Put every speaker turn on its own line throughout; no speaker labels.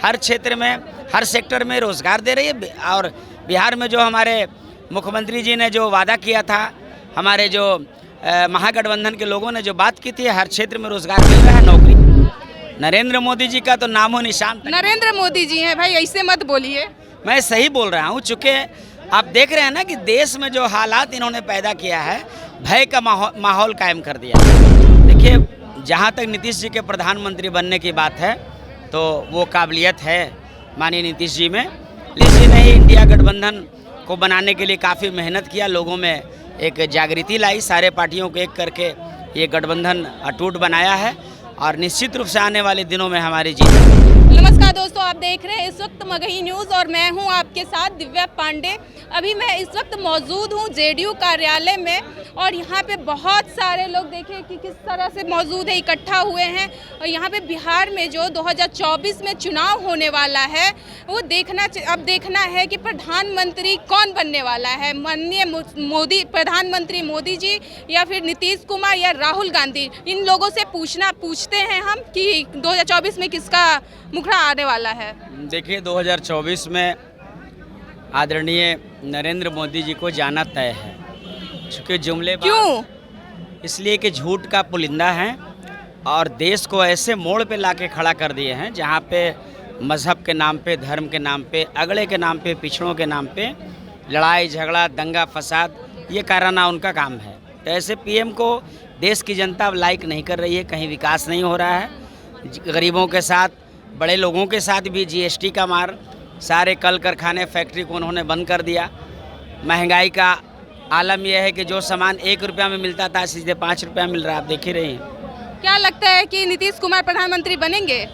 हर क्षेत्र में, हर सेक्टर में रोजगार दे रही है। और बिहार में जो हमारे मुख्यमंत्री जी ने जो वादा किया था, हमारे जो महागठबंधन के लोगों ने जो बात की थी, हर क्षेत्र में रोजगार मिल रहा है, नौकरी। नरेंद्र मोदी जी का तो नामो निशान तक।
नरेंद्र मोदी जी हैं भाई, ऐसे मत बोलिए।
मैं सही बोल रहा हूँ, चूँकि आप देख रहे हैं ना कि देश में जो हालात इन्होंने पैदा किया है, भय का माहौल कायम कर दिया। देखिए, जहाँ तक नीतीश जी के प्रधानमंत्री बनने की बात है तो वो काबिलियत है माननीय नीतीश जी में। नीतीश जी ने ही इंडिया गठबंधन को बनाने के लिए काफ़ी मेहनत किया, लोगों में एक जागृति लाई, सारे पार्टियों को एक करके ये गठबंधन अटूट बनाया है और निश्चित रूप से आने वाले दिनों में हमारी जीत।
नमस्कार दोस्तों, आप देख रहे हैं इस वक्त मगही न्यूज़ और मैं हूं आपके साथ दिव्या पांडे। अभी मैं इस वक्त मौजूद हूं जेडीयू कार्यालय में और यहां पे बहुत सारे लोग देखिए कि किस तरह से मौजूद है, इकट्ठा हुए हैं। और यहां पे बिहार में जो 2024 में चुनाव होने वाला है वो अब देखना है कि प्रधानमंत्री कौन बनने वाला है, माननीय मोदी, प्रधानमंत्री मोदी जी या फिर नीतीश कुमार या राहुल गांधी। इन लोगों से पूछते हैं हम कि 2024 में किसका मुखड़ा आने वाला है।
देखिए, 2024 में आदरणीय नरेंद्र मोदी जी को जाना तय है, क्योंकि जुमलेबाज।
क्यों?
इसलिए कि झूठ का पुलिंदा है और देश को ऐसे मोड़ पे लाके खड़ा कर दिए हैं जहाँ पे मज़हब के नाम पे, धर्म के नाम पे, अगड़े के नाम पे, पिछड़ों के नाम पे लड़ाई झगड़ा, दंगा फसाद, ये कराना उनका काम है। तो ऐसे पीएम को देश की जनता अब लाइक नहीं कर रही है, कहीं विकास नहीं हो रहा है। गरीबों के साथ, बड़े लोगों के साथ भी जीएसटी का मार, सारे कल कारखाने, फैक्ट्री को उन्होंने बंद कर दिया। महंगाई का आलम यह है कि जो सामान 1 रुपया में मिलता था सीधे 5 रुपया मिल रहा है, आप देख ही रहे हैं।
क्या लगता है कि नीतीश कुमार प्रधानमंत्री बनेंगे?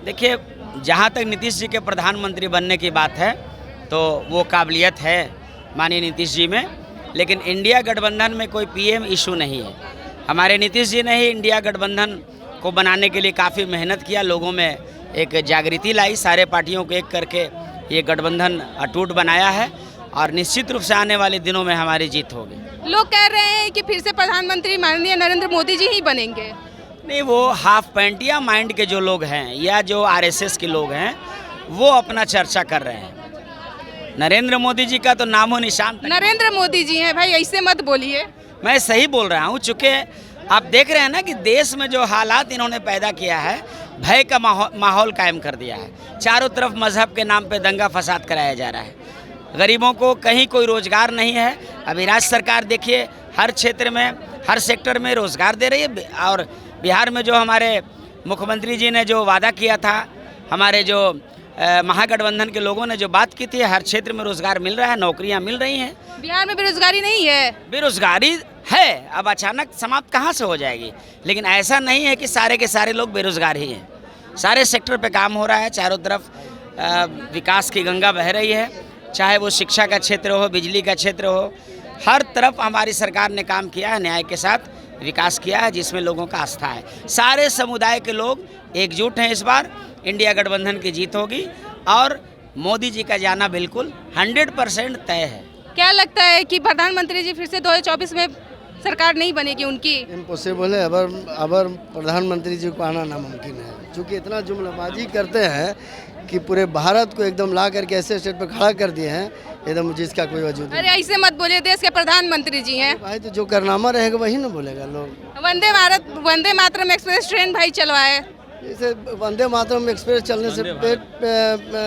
देखिए, जहाँ तक नीतीश जी के प्रधानमंत्री बनने की बात है तो वो काबिलियत है माननीय नीतीश जी में, लेकिन इंडिया गठबंधन में कोई पीएम इशू नहीं है। हमारे नीतीश जी ने ही इंडिया गठबंधन को बनाने के लिए काफ़ी मेहनत किया, लोगों में एक जागृति लाई, सारे पार्टियों को एक करके ये गठबंधन अटूट बनाया है और निश्चित रूप से आने वाले दिनों में हमारी जीत होगी।
लोग कह रहे हैं कि फिर से प्रधानमंत्री माननीय नरेंद्र मोदी जी ही बनेंगे।
नहीं, वो हाफ पैंटिया माइंड के जो लोग हैं या जो आरएसएस के लोग हैं वो अपना चर्चा कर रहे हैं। नरेंद्र मोदी जी का तो नामो निशान तक।
नरेंद्र मोदी जी हैं भाई, ऐसे मत बोलिए।
मैं सही बोल रहा हूँ, चूँकि आप देख रहे हैं ना कि देश में जो हालात इन्होंने पैदा किया है, भय का माहौल कायम कर दिया है। चारों तरफ मजहब के नाम पे दंगा फसाद कराया जा रहा है, गरीबों को कहीं कोई रोजगार नहीं है। अभी राज्य सरकार देखिए, हर क्षेत्र में, हर सेक्टर में रोजगार दे रही है। और बिहार में जो हमारे मुख्यमंत्री जी ने जो वादा किया था, हमारे जो महागठबंधन के लोगों ने जो बात की थी, हर क्षेत्र में रोजगार मिल रहा है, नौकरियां मिल रही हैं।
बिहार में बेरोजगारी नहीं है?
बेरोजगारी है, अब अचानक समाप्त कहाँ से हो जाएगी, लेकिन ऐसा नहीं है कि सारे के सारे लोग बेरोजगार ही हैं। सारे सेक्टर पे काम हो रहा है, चारों तरफ विकास की गंगा बह रही है, चाहे वो शिक्षा का क्षेत्र हो, बिजली का क्षेत्र हो, हर तरफ हमारी सरकार ने काम किया है, न्याय के साथ विकास किया है, जिसमें लोगों का आस्था है। सारे समुदाय के लोग एकजुट हैं। इस बार इंडिया गठबंधन की जीत होगी और मोदी जी का जाना बिल्कुल 100% तय है।
क्या लगता है कि प्रधानमंत्री जी फिर से 2024 में सरकार नहीं बनेगी उनकी?
इम्पॉसिबल है, अब प्रधानमंत्री जी को आना नामुमकिन है, क्योंकि इतना जुमलाबाजी करते हैं कि पूरे भारत को एकदम ला करके ऐसे स्टेट पर खड़ा कर दिए हैं, एकदम जिसका कोई वजूद नहीं।
अरे ऐसे मत बोलिए, देश के प्रधानमंत्री जी हैं
भाई, तो जो कारनामा रहेगा वही ना बोलेगा लोग।
वंदे मातरम एक्सप्रेस ट्रेन भाई चलवाए,
इसे वंदे मातरम एक्सप्रेस चलने से पेट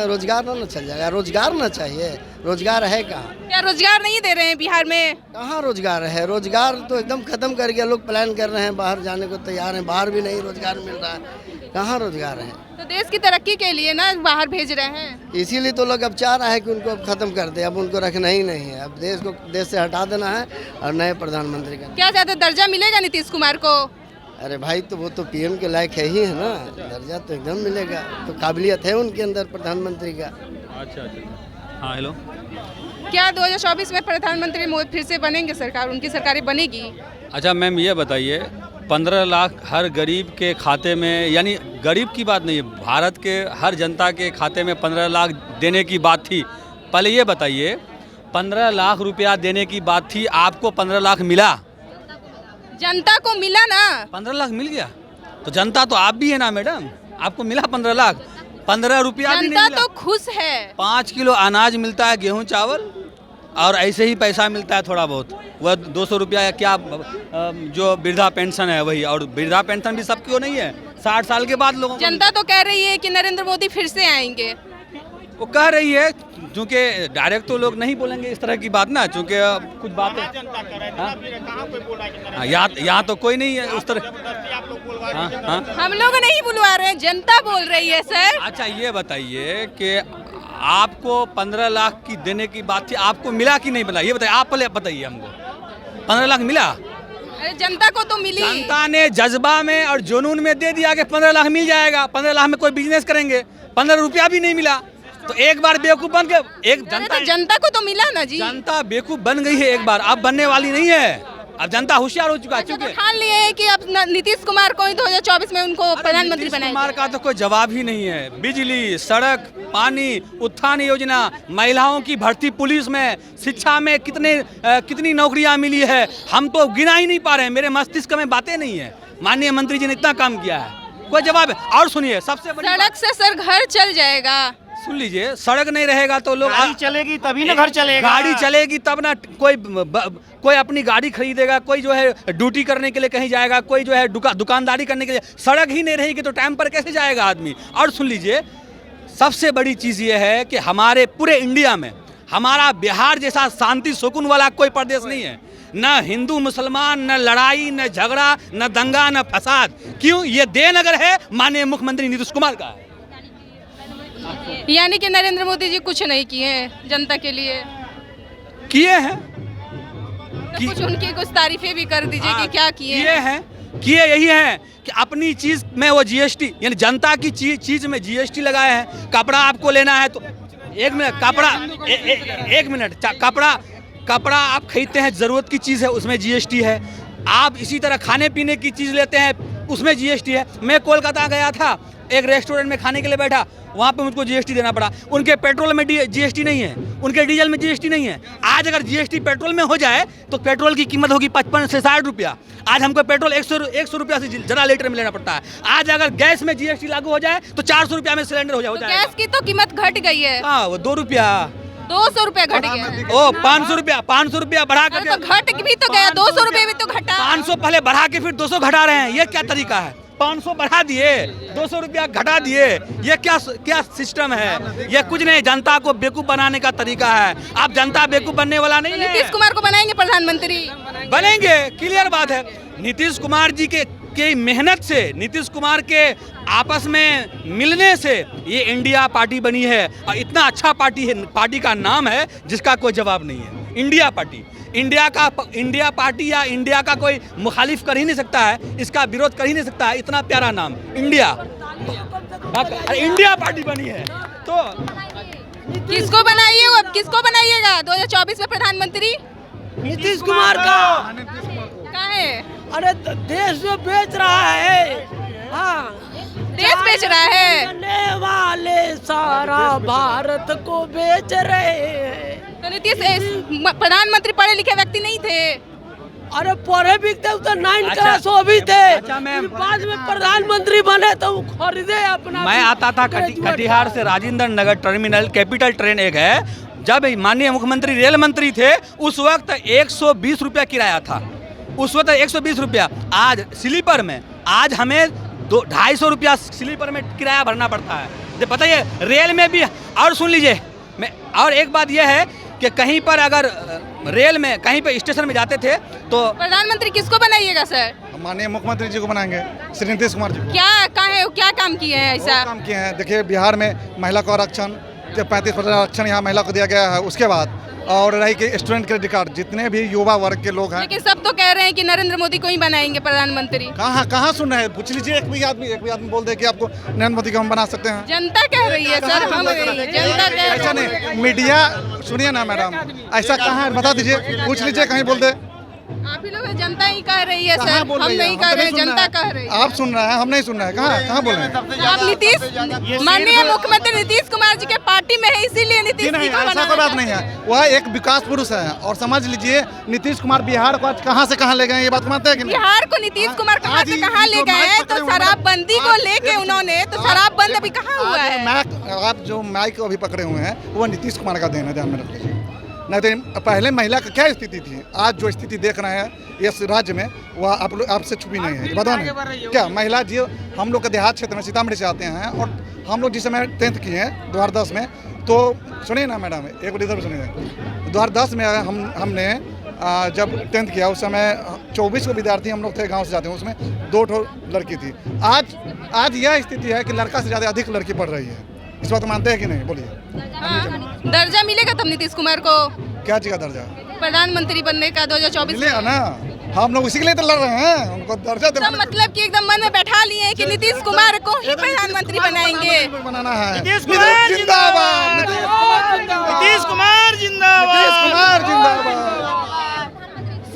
रोजगार ना चल जाएगा। रोजगार ना चाहिए, रोजगार है कहाँ?
क्या रोजगार नहीं दे रहे हैं बिहार में?
कहाँ रोजगार है? रोजगार तो एकदम खत्म कर गया, लोग प्लान कर रहे हैं, बाहर जाने को तैयार हैं, बाहर भी नहीं रोजगार मिल रहा है। कहाँ रोजगार है?
तो देश की तरक्की के लिए ना बाहर भेज रहे हैं,
इसीलिए तो लोग अब चाह रहे हैं कि उनको अब खत्म कर दे, अब उनको रखना ही नहीं है, अब देश को देश से हटा देना है और नए प्रधानमंत्री का।
क्या ज्यादा दर्जा मिलेगा नीतीश कुमार को?
अरे भाई, तो वो तो पीएम के लायक है ही है ना, दर्जा तो एकदम मिलेगा, तो काबिलियत है उनके अंदर प्रधानमंत्री का।
अच्छा, हाँ हेलो।
क्या 2024 में प्रधानमंत्री फिर से बनेंगे, सरकार उनकी सरकार बनेगी?
अच्छा मैम, ये बताइए 15 लाख हर गरीब के खाते में, यानी गरीब की बात नहीं है, भारत के हर जनता के खाते में 15 लाख देने की बात थी। पहले ये बताइए, 15 लाख रुपया देने की बात थी, आपको 15 लाख मिला?
जनता को मिला ना।
15 लाख मिल गया, तो जनता तो आप भी है ना मैडम, आपको मिला 15 लाख। 15 रुपया भी नहीं
जनता
मिला।
तो खुश है।
5 किलो अनाज मिलता है, गेहूं चावल, और ऐसे ही पैसा मिलता है थोड़ा बहुत, वह 200 रुपया या क्या जो वृद्धा पेंशन है वही, और वृद्धा पेंशन भी सबकी वो नहीं है, 60 साल के बाद लोगों को।
जनता तो कह रही है कि नरेंद्र मोदी फिर से आएंगे।
वो कह रही है, क्योंकि डायरेक्ट तो लोग नहीं बोलेंगे इस तरह की बात ना, क्योंकि कुछ बातें यहाँ तो कोई नहीं है उस तरह। हाँ,
हम लोग नहीं बुलवा रहे हैं, जनता बोल रही है सर।
अच्छा ये बताइए कि आपको 15 लाख की देने की बात थी, आपको मिला कि नहीं मिला, ये बताइए, आप पहले बताइए हमको। 15 लाख मिला?
अरे जनता को तो मिली।
जनता ने जज्बा में और जुनून में दे दिया कि 15 लाख मिल जाएगा, 15 लाख में कोई बिजनेस करेंगे, 15 रुपया भी नहीं मिला। तो एक बार बेवकूफ बन के
जनता को तो मिला ना जी।
जनता बेवकूफ बन गई है एक बार, अब बनने वाली नहीं है। अब जनता होशियार हो चुका है।
अच्छा, तो ठान लिए है कि अब नीतीश कुमार को ही 2024 में उनको प्रधानमंत्री बनाएंगे।
कुमार का तो कोई जवाब ही नहीं है। बिजली, सड़क, पानी, उत्थान योजना, महिलाओं की भर्ती, पुलिस में, शिक्षा में कितनी नौकरियां मिली है, हम तो गिना ही नहीं पा रहे हैं। मेरे मस्तिष्क में बातें नहीं है। माननीय मंत्री जी ने इतना काम किया है, कोई जवाब है? और सुनिए, सबसे बड़ी
सड़क से सर घर चल जाएगा।
सुन लीजिए, सड़क नहीं रहेगा तो लोग,
गाड़ी चलेगी तभी ना घर चलेगा।
गाड़ी चलेगी तब ना कोई अपनी गाड़ी खरीदेगा, कोई जो है ड्यूटी करने के लिए कहीं जाएगा, कोई जो है दुकानदारी करने के लिए। सड़क ही नहीं रहेगी तो टाइम पर कैसे जाएगा आदमी? और सुन लीजिए, सबसे बड़ी चीज़ ये है कि हमारे पूरे इंडिया में हमारा बिहार जैसा शांति सुकून वाला कोई प्रदेश नहीं है। न हिंदू मुसलमान, न लड़ाई, न झगड़ा, न दंगा, न फसाद। क्यों? ये देनगर है माननीय मुख्यमंत्री नीतीश कुमार का है।
यानी कि नरेंद्र मोदी जी कुछ नहीं किए हैं जनता के लिए।
किए हैं,
तो कुछ उनकी कुछ तारीफें भी कर दीजिए कि क्या किए
हैं। किए यही है कि अपनी चीज में वो जीएसटी, यानी जनता की चीज में जीएसटी लगाए हैं। कपड़ा आपको लेना है तो एक मिनट, कपड़ा आप खरीदते हैं, जरूरत की चीज है, उसमें जीएसटी है। आप इसी तरह खाने पीने की चीज लेते हैं, उसमें जीएसटी है। मैं कोलकाता गया था, एक रेस्टोरेंट में खाने के लिए बैठा, वहाँ पे मुझको जीएसटी देना पड़ा। उनके पेट्रोल में जीएसटी नहीं है, उनके डीजल में जीएसटी नहीं है। आज अगर जीएसटी पेट्रोल में हो जाए तो पेट्रोल की कीमत होगी 55 से 60 रुपया। आज हमको पेट्रोल 100 रुपया से ज़्यादा लीटर में लेना पड़ता है। आज अगर गैस में जीएसटी लागू हो जाए तो 400 रुपया में सिलेंडर हो जाए।
गैस की तो कीमत घट गई है।
हाँ, वो 2 रुपया
200 रुपया घट गया।
ओ 500 रुपया बढ़ा कर
तो घट भी तो गया, 200 रुपये भी तो घटा।
500 पहले बढ़ा के फिर 200 घटा रहे हैं, ये क्या तरीका है? 500 बढ़ा दिए, 200 रुपया घटा दिए, ये क्या सिस्टम है? ये कुछ नहीं, जनता को बेवकूफ बनाने का तरीका है। अब जनता बेवकूफ बनने वाला नहीं है।
नीतीश कुमार को बनाएंगे प्रधानमंत्री,
बनेंगे, क्लियर बात है। नीतीश कुमार जी के मेहनत से, नीतीश कुमार के आपस में मिलने से ये इंडिया पार्टी बनी है। और इतना अच्छा पार्टी है, पार्टी का नाम है जिसका कोई जवाब नहीं है, इंडिया पार्टी। इंडिया पार्टी या इंडिया का कोई मुखालिफ कर ही नहीं सकता है, इसका विरोध कर ही नहीं सकता है। इतना प्यारा नाम इंडिया, इंडिया पार्टी बनी है। तो
किसको बनाइए, अब किसको बनाइएगा 2024 में प्रधानमंत्री?
नीतीश कुमार का।
कहाँ है?
अरे देश जो बेच रहा है, हाँ
देश बेच रहा है।
करने वाले सारा भारत को बेच रहे हैं।
तो नीतीश प्रधानमंत्री पढ़े लिखे व्यक्ति नहीं थे।
अरे पढ़े भी थे तो 9 क्लास वो भी थे।
अच्छा, मैं
बाद में प्रधानमंत्री बने तो वो खरीदे अपना।
मैं आता था कटिहार से Rajendra Nagar terminal, capital train एक है। जब माननीय मुख्यमंत्री रेल मंत्री थे उस वक्त 120 रुपया किराया था, उस वक्त 120 रुपया। आज स्लीपर में आज हमें 250 रुपया स्लीपर में किराया भरना पड़ता है। तो बताइए, रेल में भी। और सुन लीजिए, और एक बात यह है कि कहीं पर अगर रेल में कहीं पर स्टेशन में जाते थे तो
प्रधानमंत्री किसको बनाइएगा सर?
माननीय मुख्यमंत्री जी को बनाएंगे, श्री नीतीश कुमार जी।
क्या काम किए हैं ऐसा?
काम किए हैं। देखिए, बिहार में महिला को आरक्षण 35% आरक्षण यहाँ महिला को दिया गया है। उसके बाद और रही कि स्टूडेंट क्रेडिट कार्ड, जितने भी युवा वर्ग के लोग हैं।
लेकिन सब तो कह रहे हैं कि नरेंद्र मोदी को ही बनाएंगे प्रधानमंत्री।
कहाँ सुन रहे हैं? पूछ लीजिए, एक भी आदमी बोल दे कि आपको नरेंद्र मोदी को हम बना सकते हैं।
जनता कह रही है सर, हम जनता कह
ऐसा
रही है।
नहीं, मीडिया सुनिए ना मैडम, ऐसा कहाँ है? बता दीजिए, पूछ लीजिए, कहीं बोल दे।
आप ही लोग जनता ही कह रही है
कहाँ
सर,
बोल
हम
रही है?
नहीं कह रहे हैं,
सुन
जनता
रहे
कह रही
हैं।
है।
आप सुन रहे हैं, हम नहीं सुन रहे हैं। कहाँ बोल रहे हैं?
आप नीतीश माननीय मुख्यमंत्री नीतीश कुमार जी के पार्टी में है, इसीलिए नीतीश
जी नहीं,
जी को
ऐसा
बनाना
कोई बात
चाहते
नहीं
हैं।
है। वह एक विकास पुरुष है और समझ लीजिए नीतीश कुमार बिहार को आज कहाँ से कहाँ ले गए, ये बात मानते हैं कि नहीं?
बिहार को नीतीश कुमार कहाँ
आज
से
ही
कहाँ ले
जो
गए
माइक
हैं? तो
पकड़े हुए हैं,
शराबबंदी को
आज
लेके
एक-
उन्होंने तो शराबबंद अभी कहाँ हुआ
आज
है?
आप जो माइक अभी पकड़े हुए हैं वो नीतीश कुमार का देन है, ध्यान में रख लीजिए। नहीं तो पहले महिला का क्या स्थिति थी, आज जो स्थिति देख रहे हैं इस राज्य में वह आप लोग आपसे छुपी नहीं है। बता नहीं क्या महिला जी, हम लोग के देहात क्षेत्र में सीतामढ़ी से आते हैं और हम लोग जिस समय 10th किए हैं 2010 में, तो सुनिए ना मैडम, एक बार इधर सुनिए। 2010 में हमने जब 10th किया उस समय 24 विद्यार्थी हम लोग थे, गांव से जाते हैं, उसमें 2 लड़की थी। आज यह स्थिति है कि लड़का से ज़्यादा अधिक लड़की पढ़ रही है। इस बात मानते हैं कि नहीं? बोलिए।
हाँ, दर्जा मिलेगा तब नीतीश कुमार को
क्या चीज़ का दर्जा
प्रधानमंत्री बनने का 2024 में?
मिलेगा ना, हम लोग इसी के लिए तो लड़ रहे हैं, उनको दर्जा
सब मतलब कि एकदम मन में बैठा लिए हैं कि नीतीश कुमार को ही प्रधानमंत्री बनाएंगे।
बनाना है।
नीतीश कुमार
जिंदाबाद,
नीतीश कुमार जिंदाबाद।
नीतीश कुमार जिंदाबाद।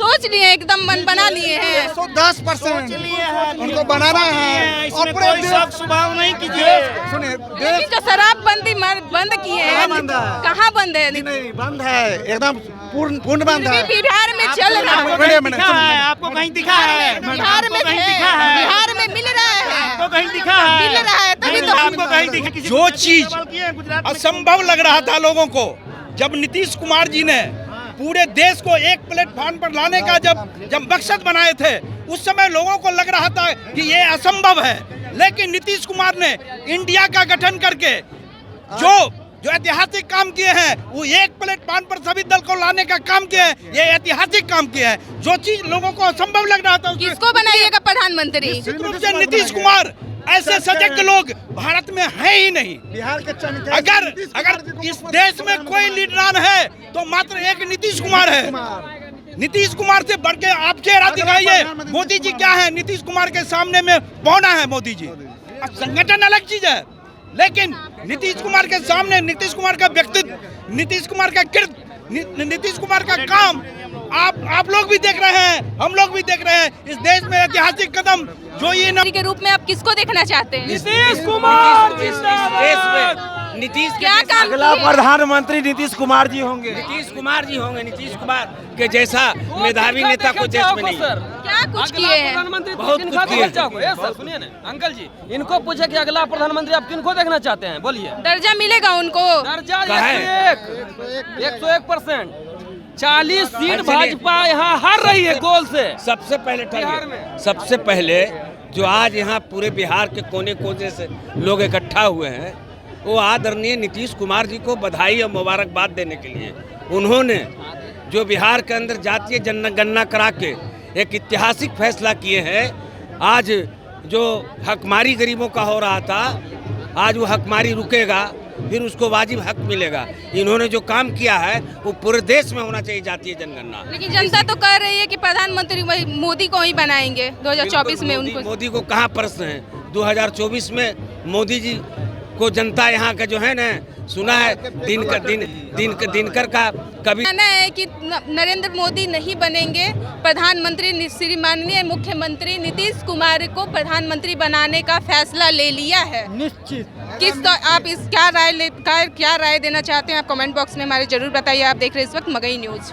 सोच लिए एकदम मन बना लिए हैं।
110% उनको बनाना है। और पूरे
कोई शक स्वभाव नहीं कीजिए।
सुनिए,
लेकिन जो शराबबंदी बंद किए हैं, कहाँ बंद है?
नहीं बंद है, एकदम पूर्ण बंद है।
बिहार में चल रहा है,
आपको कहीं दिखा है?
बिहार में है, बिहार में मिल रहा है,
आपको कहीं दिखा है?
मिल रहा है तभी तो
आपको कहीं दिखा?
जो चीज असंभव लग रहा था लोगों को, जब नीतीश कुमार जी ने पूरे देश को एक प्लेटफॉर्म पर लाने का जब मकसद बनाए थे, उस समय लोगों को लग रहा था कि ये असंभव है। लेकिन नीतीश कुमार ने इंडिया का गठन करके जो ऐतिहासिक काम किए हैं, वो एक प्लेटफॉर्म पर सभी दल को लाने का काम किया है, ये ऐतिहासिक काम किया है। जो चीज लोगों को असंभव लग रहा था,
किसको बनाइएगा प्रधानमंत्री?
निश्चित रूप से नीतीश कुमार। ऐसे सजग लोग भारत में है ही नहीं।
बिहार के
अगर इस देश में कोई लीडरान है तो मात्र एक नीतीश कुमार है। नीतीश कुमार से बढ़ के आप चेहरा दिखाइए। मोदी जी क्या है? नीतीश कुमार के सामने में पौना है मोदी जी। अब संगठन अलग चीज है, लेकिन नीतीश कुमार के सामने नीतीश कुमार का व्यक्तित्व, नीतीश कुमार का कृत्य, नीतीश कुमार का काम आप लोग भी देख रहे हैं, हम लोग भी देख रहे हैं। इस देश में ऐतिहासिक कदम जो ये
के रूप में आप किसको देखना चाहते हैं?
नीतीश कुमार
इस देश में नीतीश
क्या काम
अगला
किए?
प्रधानमंत्री नीतीश कुमार जी होंगे।
नीतीश कुमार जी होंगे। नीतीश कुमार के जैसा मेधावी नेता को देश में नहीं।
क्या कुछ किए हैं?
बहुत कुछ किए हैं।
सर सुनिए ना अंकल जी, इनको पूछे कि अगला प्रधानमंत्री आप किनको देखना चाहते हैं, बोलिए।
दर्जा मिलेगा उनको?
दर्जा
कहा है?
101%। 40 सीट भाजपा यहाँ हार रही है गोल से।
सबसे पहले
बिहार में।
सबसे पहले जो आज यहाँ पूरे बिहार के कोने कोने से लोग इकट्ठा हुए हैं, वो आदरणीय नीतीश कुमार जी को बधाई और मुबारकबाद देने के लिए। उन्होंने जो बिहार के अंदर जातीय जनगणना करा के एक ऐतिहासिक फैसला किए हैं। आज जो हकमारी गरीबों का हो रहा था, आज वो हकमारी रुकेगा, फिर उसको वाजिब हक मिलेगा। इन्होंने जो काम किया है वो पूरे देश में होना चाहिए, जातीय जनगणना।
लेकिन जनता तो कह रही है कि प्रधानमंत्री वही मोदी को ही बनाएंगे 2024 में। उनको
मोदी को कहाँ प्रश्न है? 2024 में मोदी जी को जनता यहाँ का जो है ना, सुना है दिनकर का कभी
कहना है कि नरेंद्र मोदी नहीं बनेंगे प्रधानमंत्री। श्री माननीय मुख्यमंत्री नीतीश कुमार को प्रधानमंत्री बनाने का फैसला ले लिया है।
निश्चित।
तो आप इस क्या राय देना चाहते हैं? आप कमेंट बॉक्स में हमारे जरूर बताइए। आप देख रहे हैं इस वक्त मगही न्यूज।